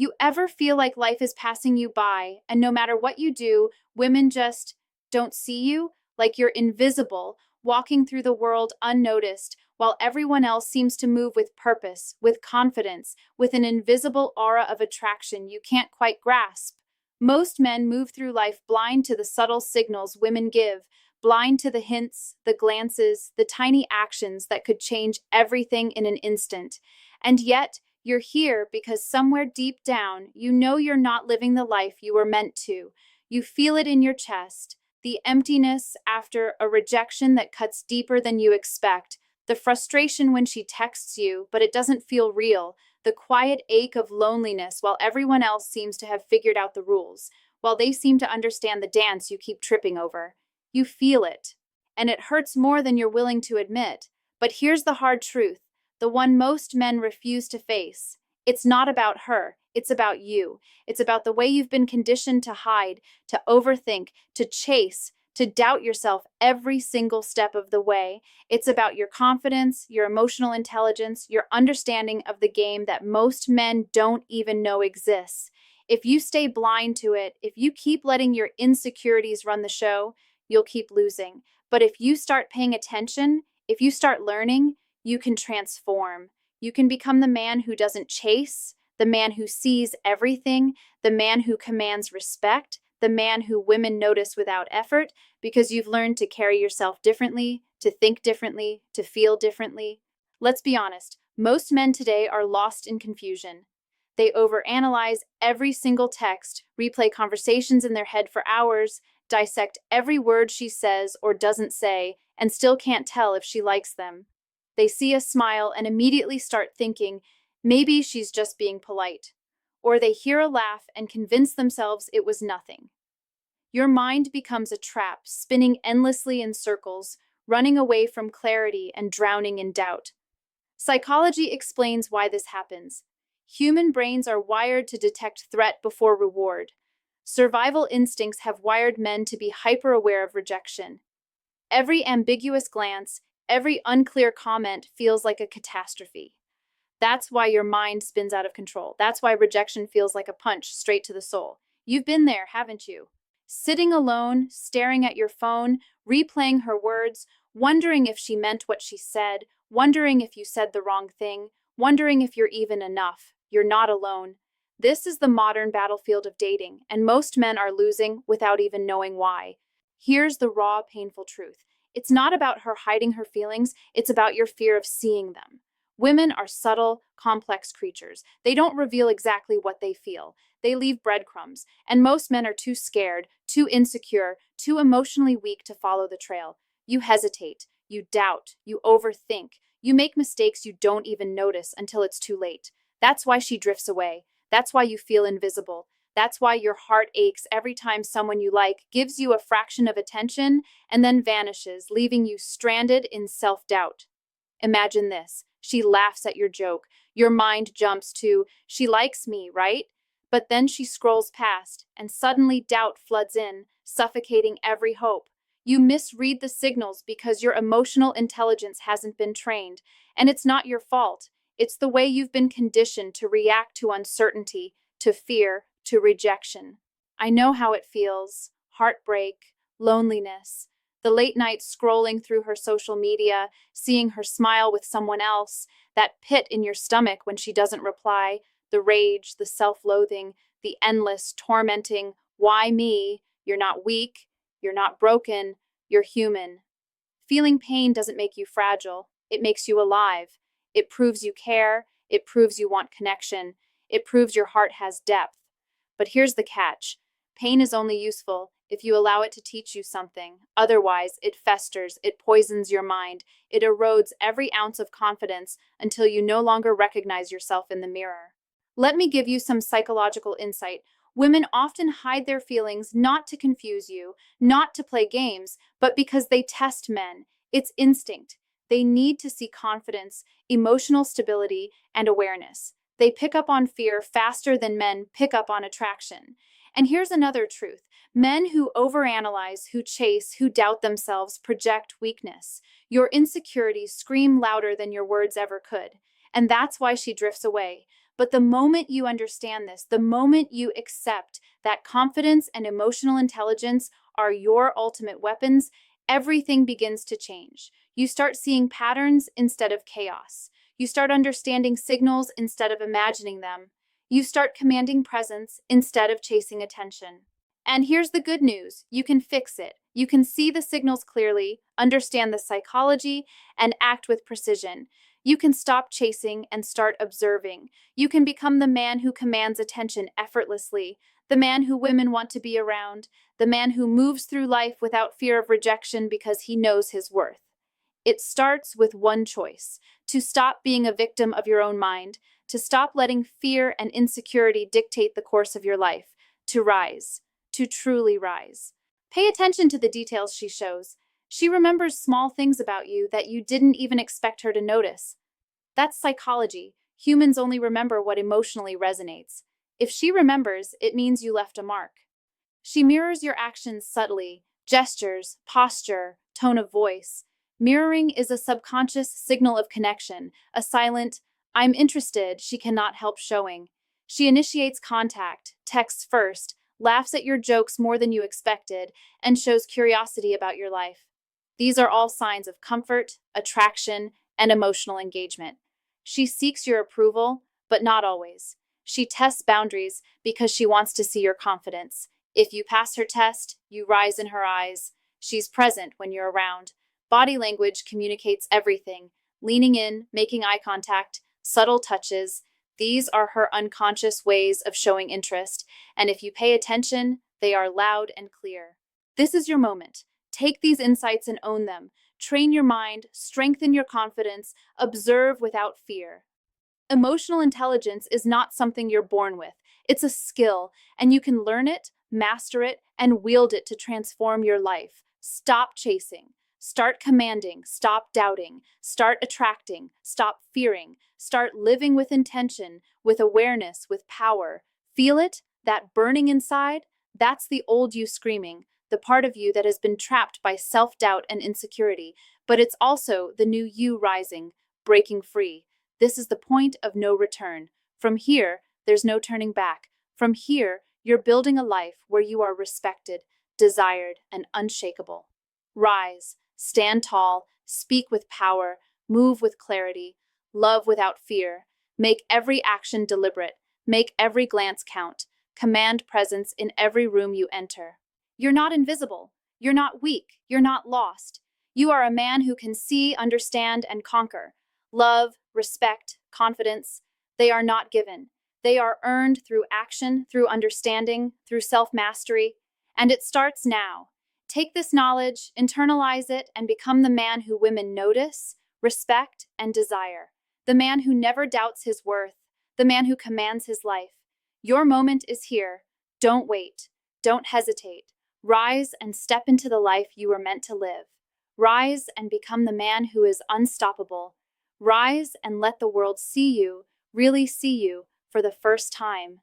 You ever feel like life is passing you by, and no matter what you do, women just don't see you? Like you're invisible, walking through the world unnoticed, while everyone else seems to move with purpose, with confidence, with an invisible aura of attraction you can't quite grasp. Most men move through life blind to the subtle signals women give, blind to the hints, the glances, the tiny actions that could change everything in an instant. And yet, you're here because somewhere deep down, you know you're not living the life you were meant to. You feel it in your chest, the emptiness after a rejection that cuts deeper than you expect, the frustration when she texts you, but it doesn't feel real, the quiet ache of loneliness while everyone else seems to have figured out the rules, while they seem to understand the dance you keep tripping over. You feel it, and it hurts more than you're willing to admit. But here's the hard truth, the one most men refuse to face. It's not about her, it's about you. It's about the way you've been conditioned to hide, to overthink, to chase, to doubt yourself every single step of the way. It's about your confidence, your emotional intelligence, your understanding of the game that most men don't even know exists. If you stay blind to it, if you keep letting your insecurities run the show, you'll keep losing. But if you start paying attention, if you start learning, you can transform. You can become the man who doesn't chase, the man who sees everything, the man who commands respect, the man who women notice without effort, because you've learned to carry yourself differently, to think differently, to feel differently. Let's be honest, most men today are lost in confusion. They overanalyze every single text, replay conversations in their head for hours, dissect every word she says or doesn't say, and still can't tell if she likes them. They see a smile and immediately start thinking, maybe she's just being polite. Or they hear a laugh and convince themselves it was nothing. Your mind becomes a trap, spinning endlessly in circles, running away from clarity and drowning in doubt. Psychology explains why this happens. Human brains are wired to detect threat before reward. Survival instincts have wired men to be hyper-aware of rejection. Every ambiguous glance, every unclear comment feels like a catastrophe. That's why your mind spins out of control. That's why rejection feels like a punch straight to the soul. You've been there, haven't you? Sitting alone, staring at your phone, replaying her words, wondering if she meant what she said, wondering if you said the wrong thing, wondering if you're even enough. You're not alone. This is the modern battlefield of dating, and most men are losing without even knowing why. Here's the raw, painful truth. It's not about her hiding her feelings, it's about your fear of seeing them. Women are subtle, complex creatures. They don't reveal exactly what they feel. They leave breadcrumbs, and most men are too scared, too insecure, too emotionally weak to follow the trail. You hesitate, you doubt, you overthink, you make mistakes you don't even notice until it's too late. That's why she drifts away. That's why you feel invisible. That's why your heart aches every time someone you like gives you a fraction of attention and then vanishes, leaving you stranded in self-doubt. Imagine this. She laughs at your joke. Your mind jumps to, she likes me, right? But then she scrolls past, and suddenly doubt floods in, suffocating every hope. You misread the signals because your emotional intelligence hasn't been trained, and it's not your fault. It's the way you've been conditioned to react to uncertainty, to fear, to rejection. I know how it feels. Heartbreak, loneliness, the late nights scrolling through her social media, seeing her smile with someone else, that pit in your stomach when she doesn't reply, the rage, the self-loathing, the endless, tormenting, why me? You're not weak, you're not broken, you're human. Feeling pain doesn't make you fragile, it makes you alive. It proves you care, it proves you want connection, it proves your heart has depth. But here's the catch. Pain is only useful if you allow it to teach you something. Otherwise, it festers, it poisons your mind, it erodes every ounce of confidence until you no longer recognize yourself in the mirror. Let me give you some psychological insight. Women often hide their feelings not to confuse you, not to play games, but because they test men. It's instinct. They need to see confidence, emotional stability, and awareness. They pick up on fear faster than men pick up on attraction. And here's another truth. Men who overanalyze, who chase, who doubt themselves project weakness. Your insecurities scream louder than your words ever could. And that's why she drifts away. But the moment you understand this, the moment you accept that confidence and emotional intelligence are your ultimate weapons, everything begins to change. You start seeing patterns instead of chaos. You start understanding signals instead of imagining them. You start commanding presence instead of chasing attention. And here's the good news, you can fix it. You can see the signals clearly, understand the psychology, and act with precision. You can stop chasing and start observing. You can become the man who commands attention effortlessly, the man who women want to be around, the man who moves through life without fear of rejection because he knows his worth. It starts with one choice: to stop being a victim of your own mind, to stop letting fear and insecurity dictate the course of your life, to rise, to truly rise. Pay attention to the details she shows. She remembers small things about you that you didn't even expect her to notice. That's psychology. Humans only remember what emotionally resonates. If she remembers, it means you left a mark. She mirrors your actions subtly: gestures, posture, tone of voice. Mirroring is a subconscious signal of connection, a silent, "I'm interested," she cannot help showing. She initiates contact, texts first, laughs at your jokes more than you expected, and shows curiosity about your life. These are all signs of comfort, attraction, and emotional engagement. She seeks your approval, but not always. She tests boundaries because she wants to see your confidence. If you pass her test, you rise in her eyes. She's present when you're around. Body language communicates everything: leaning in, making eye contact, subtle touches. These are her unconscious ways of showing interest, and if you pay attention, they are loud and clear. This is your moment. Take these insights and own them. Train your mind, strengthen your confidence, observe without fear. Emotional intelligence is not something you're born with. It's a skill, and you can learn it, master it, and wield it to transform your life. Stop chasing. Start commanding. Stop doubting. Start attracting. Stop fearing. Start living with intention, with awareness, with power. Feel it? That burning inside? That's the old you screaming, the part of you that has been trapped by self-doubt and insecurity. But it's also the new you rising, breaking free. This is the point of no return. From here, there's no turning back. From here, you're building a life where you are respected, desired, and unshakable. Rise, stand tall, speak with power, move with clarity, love without fear. Make every action deliberate. Make every glance count. Command presence in every room you enter. You're not invisible. You're not weak. You're not lost. You are a man who can see, understand, and conquer. Love, respect, confidence, they are not given. They are earned through action, through understanding, through self-mastery. And it starts now. Take this knowledge, internalize it, and become the man who women notice, respect, and desire. The man who never doubts his worth. The man who commands his life. Your moment is here. Don't wait. Don't hesitate. Rise and step into the life you were meant to live. Rise and become the man who is unstoppable. Rise and let the world see you, really see you, for the first time.